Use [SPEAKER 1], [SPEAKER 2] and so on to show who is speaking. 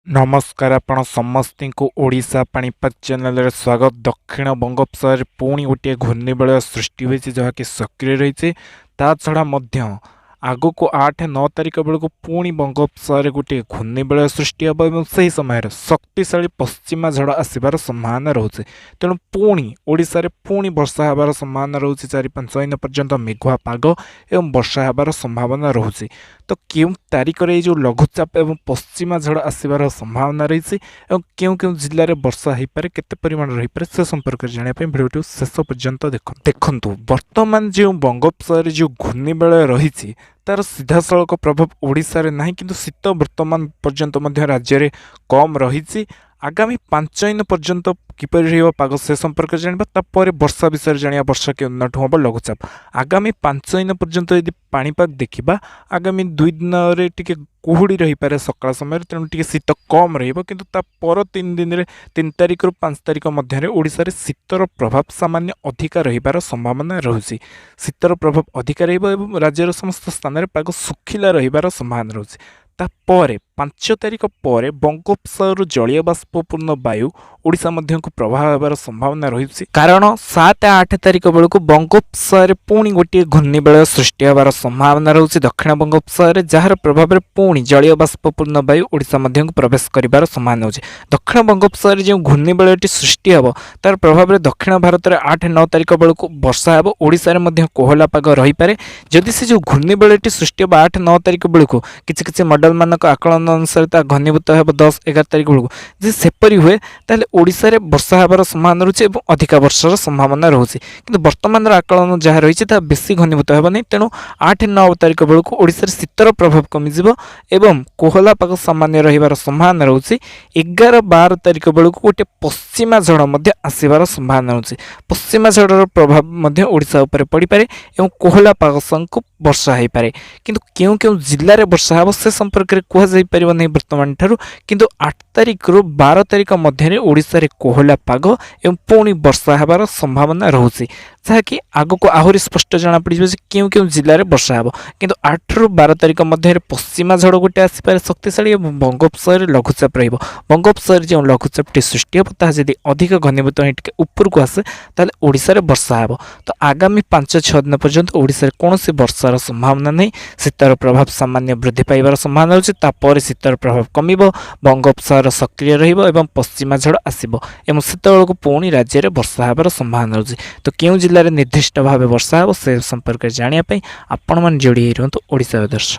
[SPEAKER 1] नमस्कार आपण समस्ती को ओडिशा पाणीपाग चैनल स्वागत। दक्षिण बंगोपसागर पुणी गोटे घूर्णिबलय सृष्टि होती जहाँकि सक्रिय रही छड़ा आग को 8-9 तारिख बेलू पुणी बंगोपसागर गोटे घूर्णिबलय सृष्टि हे और से समय शक्तिशाली पश्चिमा झड़ आसबार संभावना रोचे। तेणु पुणी ओडिशा रे पुणी वर्षा होबार संभावना रोचे। 4-5 दिन पर्यंत मेघुआ पाग एवं वर्षा होबार संभावना रोचे। तो क्यों तारिख रे जो लघुचाप एवं पश्चिमा झड़ आसबार संभावना रही और क्यों क्यों जिले में वर्षा हो पारे केते परिमाण रही पारे से संपर्क जानापी भिडियो शेष पर्यंत देखु। वर्तमान जो बंगोपसागर जो घूर्णिबलय रही तार सीधा सड़क प्रभाव ओडिशा रे नहीं, किंतु शीत वर्तमान पर्यंत राज्य में कम रही। आगामी 5 दिन पर्यंत किपर पाग से संपर्क जाना तापर वर्षा विषय जाना वर्षा के उन्नत हम लघुचाप। आगामी 5 दिन पर्यंत यदि पाणीपाग देखा आगामी 2 दिन में टी कुहुड़ी रही पारे सकाळ समय, तेणु टी शीत कम रहिबो। पर 3 दिन में 3 तारिख रु 5 तारिख मध्य ओडिशा रे शीतर प्रभाव सामान्य अधिका रहिबार संभावना रहुछि। शीतर प्रभाव अधिका रहिबो एवं राज्यर समस्त स्थान में पाग सुखिला रहिबार संभावना रहुछि। तापर 5 तारिख पर बंगोपसागर जलीय बाष्पूर्ण वायु ओडिशा मध्य को प्रभाव होबार संभावना रही। कारण 7-8 तारिख बेलू बंगोपसागर पुणी गोटे घूर्णिबलय सृष्टि होबार संभावना रही। दक्षिण बंगोपसागर जार प्रभाव में पुणी जलीय बाष्पूर्ण वायु ओडिशा मध्य को प्रवेश कर संभावना होची। दक्षिण बंगोपसागर जो घूर्णिबलयटी सृष्टि हे तार प्रभाव में दक्षिण भारत में 8-9 तारिख बेलू वर्षा हो। ओडिशा रे कोहला पाग रही पारे। जदि से जो घूर्णिबलयटी सृष्टि हे 8-9 तारिख बेलू किसी मॉडल मानक आकलन अनुसार घनीभूत हो 10-11 तारिख बेलू जी सेपरी हुए ताले ओडिशा रे वर्षा होबार संभावना रही और अधिक वर्षार संभावना रही। कि वर्तमान आकलन जहाँ रही बेसी घनीभूत हो नहीं। तेणु 8-9 तारिख बेलू ओडिशा रे शीतर प्रभाव कमिजिब एवं कोहला पाग सामान्य रहिबार संभावना रही। 11-12 तारिख बेलू गोटे पश्चिमा झड़ आसबार संभावना रही। पश्चिमा झड़र प्रभाव ओडिशा उपर पड़ पारे और कोहला पाग संग वर्षा हो पारे। किंतु क्यों क्यों जिले में वर्षा हो से संपर्क में कहुपर नहीं वर्तमान ठारू। किंतु 8 तारिख रु 12 तारिख मध्य ओडिशा रे कोहला पाग एवं पुणी वर्षा होबार संभावना रही। जहाँकि आग को आहरी स्पष्ट जना पड़ क्यों क्यों जिले में वर्षा हो। किंतु 8 रु 12 तारिख मध्य पश्चिमा झड़ गोटे आसपारे शक्तिशाली और बंगोपसागर लघुचाप रही। बंगोपसागर जो लघुचापटी सृष्टि हे तादि अधिक घनीभूत हो ऊपर को आसे ताले ओडिशा रे वर्षा हो। तो आगामी 5-6 दिन पर्यंत ओडिशा रे कौनसी वर्षार संभावना नहीं। शीतर प्रभाव सामान्य वृद्धि पाइबार संभावना रही। तापर शीतर प्रभाव कमिबो, बंगोपसागर सक्रिय रहिबो एवं पश्चिमा झड़ आसिबो एवं सेतेबेलू पुणी राज्य में वर्षा होबार संभावना रही। तो क्यों जिले में निर्दिष्ट भाव वर्षा हो से संपर्क जानापी आपण मैंने जोड़ी रुहतु ओडिशा दर्शन।